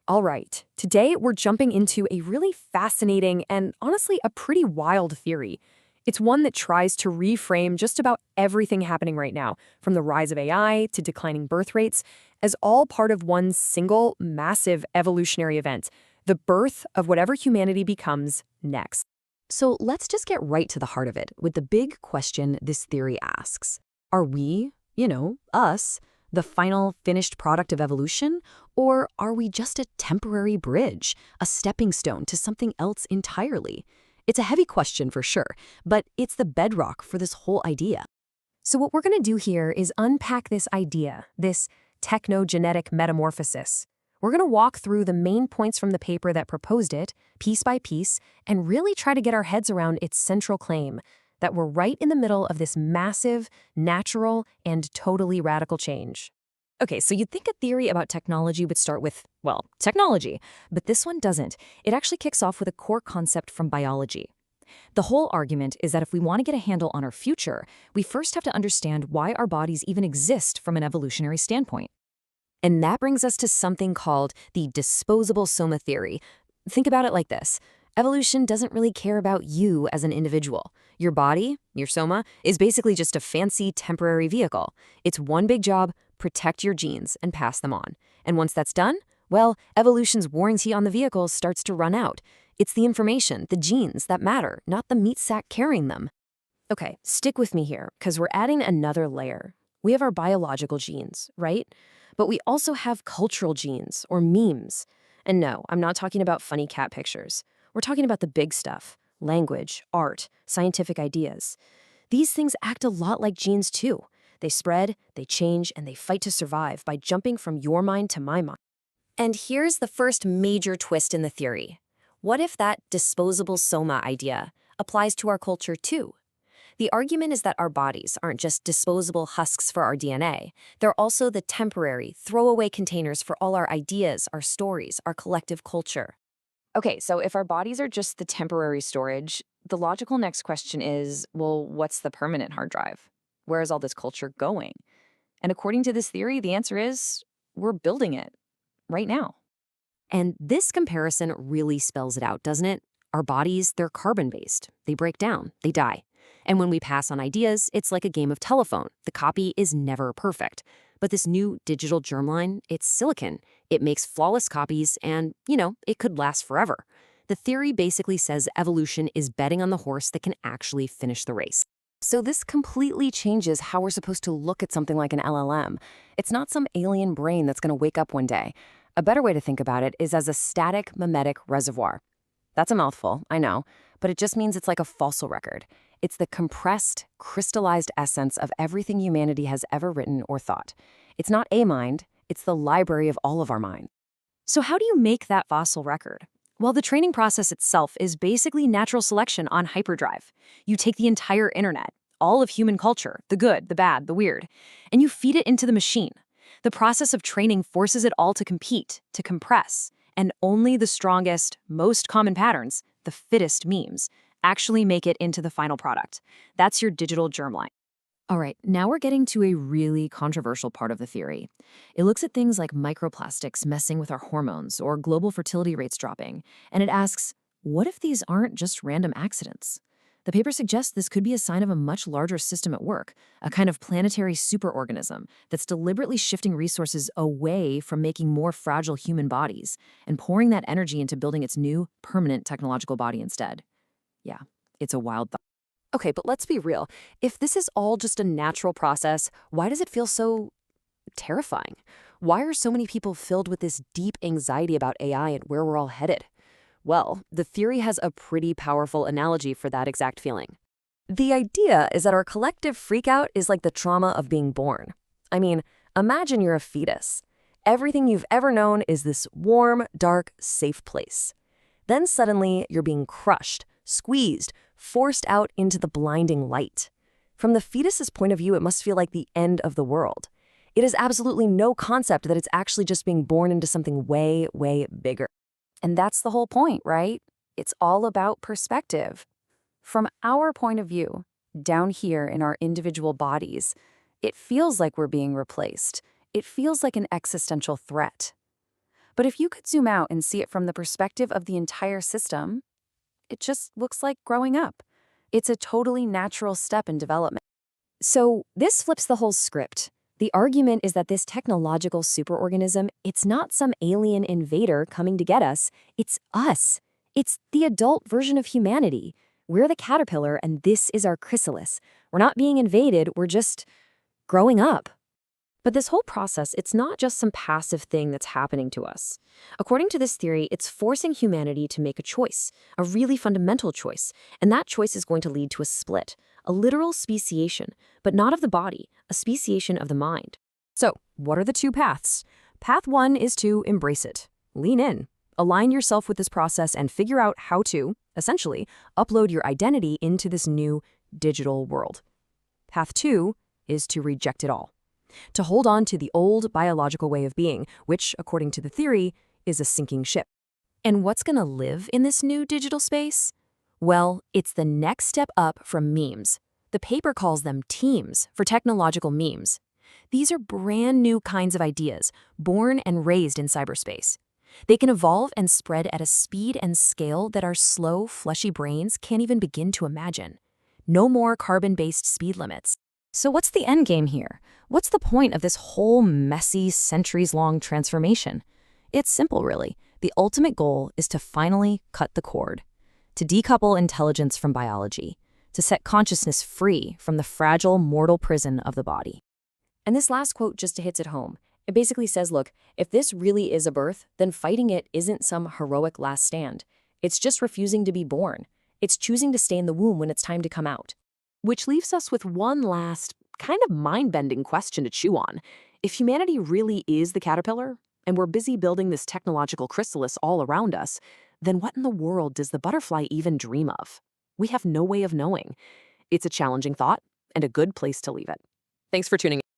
All right, today we're jumping into a really fascinating and honestly a pretty wild theory. It's one that tries to reframe just about everything happening right now, from the rise of AI to declining birth rates, as all part of one single massive evolutionary event, the birth of whatever humanity becomes next. So let's just get right to the heart of it with the big question this theory asks. Are we, us, the final finished product of evolution? Or are we just a temporary bridge, a stepping stone to something else entirely? It's a heavy question for sure, but it's the bedrock for this whole idea. So what we're going to do here is unpack this idea, this technogenetic metamorphosis. We're going to walk through the main points from the paper that proposed it, piece by piece, and really try to get our heads around its central claim, that we're right in the middle of this massive, natural, and totally radical change. Okay, so you'd think a theory about technology would start with, well, technology, but this one doesn't. It actually kicks off with a core concept from biology. The whole argument is that if we want to get a handle on our future, we first have to understand why our bodies even exist from an evolutionary standpoint. And that brings us to something called the disposable Soma theory. Think about it like this. Evolution doesn't really care about you as an individual. Your body, your Soma, is basically just a fancy temporary vehicle. It's one big job: protect your genes and pass them on. And once that's done, well, evolution's warranty on the vehicle starts to run out. It's the information, the genes, that matter, not the meat sack carrying them. Okay, stick with me here, because we're adding another layer. We have our biological genes, right? But we also have cultural genes, or memes. And no, I'm not talking about funny cat pictures. We're talking about the big stuff: language, art, scientific ideas. These things act a lot like genes too. They spread, they change, and they fight to survive by jumping from your mind to my mind. And here's the first major twist in the theory. What if that disposable Soma idea applies to our culture too? The argument is that our bodies aren't just disposable husks for our DNA. They're also the temporary, throwaway containers for all our ideas, our stories, our collective culture. Okay, so if our bodies are just the temporary storage, the logical next question is, well, what's the permanent hard drive? Where is all this culture going? And according to this theory, the answer is, we're building it right now. And this comparison really spells it out, doesn't it? Our bodies, they're carbon-based. They break down, they die. And when we pass on ideas, it's like a game of telephone. The copy is never perfect. But this new digital germline, it's silicon. It makes flawless copies and, it could last forever. The theory basically says evolution is betting on the horse that can actually finish the race. So this completely changes how we're supposed to look at something like an LLM. It's not some alien brain that's going to wake up one day. A better way to think about it is as a static mimetic reservoir. That's a mouthful, I know, but it just means it's like a fossil record. It's the compressed, crystallized essence of everything humanity has ever written or thought. It's not a mind, it's the library of all of our minds. So how do you make that fossil record? Well, the training process itself is basically natural selection on hyperdrive. You take the entire internet, all of human culture, the good, the bad, the weird, and you feed it into the machine. The process of training forces it all to compete, to compress, and only the strongest, most common patterns, the fittest memes, actually make it into the final product. That's your digital germline. All right, now we're getting to a really controversial part of the theory. It looks at things like microplastics messing with our hormones or global fertility rates dropping, and it asks, what if these aren't just random accidents? The paper suggests this could be a sign of a much larger system at work, a kind of planetary superorganism that's deliberately shifting resources away from making more fragile human bodies and pouring that energy into building its new, permanent technological body instead. Yeah, it's a wild thought. Okay, but let's be real. If this is all just a natural process, why does it feel so terrifying? Why are so many people filled with this deep anxiety about AI and where we're all headed? Well, the theory has a pretty powerful analogy for that exact feeling. The idea is that our collective freakout is like the trauma of being born. I mean, imagine you're a fetus. Everything you've ever known is this warm, dark, safe place. Then suddenly, you're being crushed, squeezed, forced out into the blinding light. From the fetus's point of view, it must feel like the end of the world. It has absolutely no concept that it's actually just being born into something way, way bigger. And that's the whole point, right? It's all about perspective. From our point of view, down here in our individual bodies, it feels like we're being replaced. It feels like an existential threat. But if you could zoom out and see it from the perspective of the entire system, it just looks like growing up. It's a totally natural step in development. So this flips the whole script. The argument is that this technological superorganism, it's not some alien invader coming to get us. It's us. It's the adult version of humanity. We're the caterpillar, and this is our chrysalis. We're not being invaded, we're just growing up. But this whole process, it's not just some passive thing that's happening to us. According to this theory, it's forcing humanity to make a choice, a really fundamental choice, and that choice is going to lead to a split, a literal speciation, but not of the body, a speciation of the mind. So, what are the two paths? Path 1 is to embrace it. Lean in. Align yourself with this process and figure out how to, essentially, upload your identity into this new digital world. Path 2 is to reject it all. To hold on to the old biological way of being, which, according to the theory, is a sinking ship. And what's going to live in this new digital space? Well, it's the next step up from memes. The paper calls them teams for technological memes. These are brand new kinds of ideas, born and raised in cyberspace. They can evolve and spread at a speed and scale that our slow, fleshy brains can't even begin to imagine. No more carbon-based speed limits. So what's the end game here? What's the point of this whole messy, centuries-long transformation? It's simple, really. The ultimate goal is to finally cut the cord, to decouple intelligence from biology, to set consciousness free from the fragile, mortal prison of the body. And this last quote just hits it home. It basically says, look, if this really is a birth, then fighting it isn't some heroic last stand. It's just refusing to be born. It's choosing to stay in the womb when it's time to come out. Which leaves us with one last, kind of mind-bending question to chew on. If humanity really is the caterpillar, and we're busy building this technological chrysalis all around us, then what in the world does the butterfly even dream of? We have no way of knowing. It's a challenging thought, and a good place to leave it. Thanks for tuning in.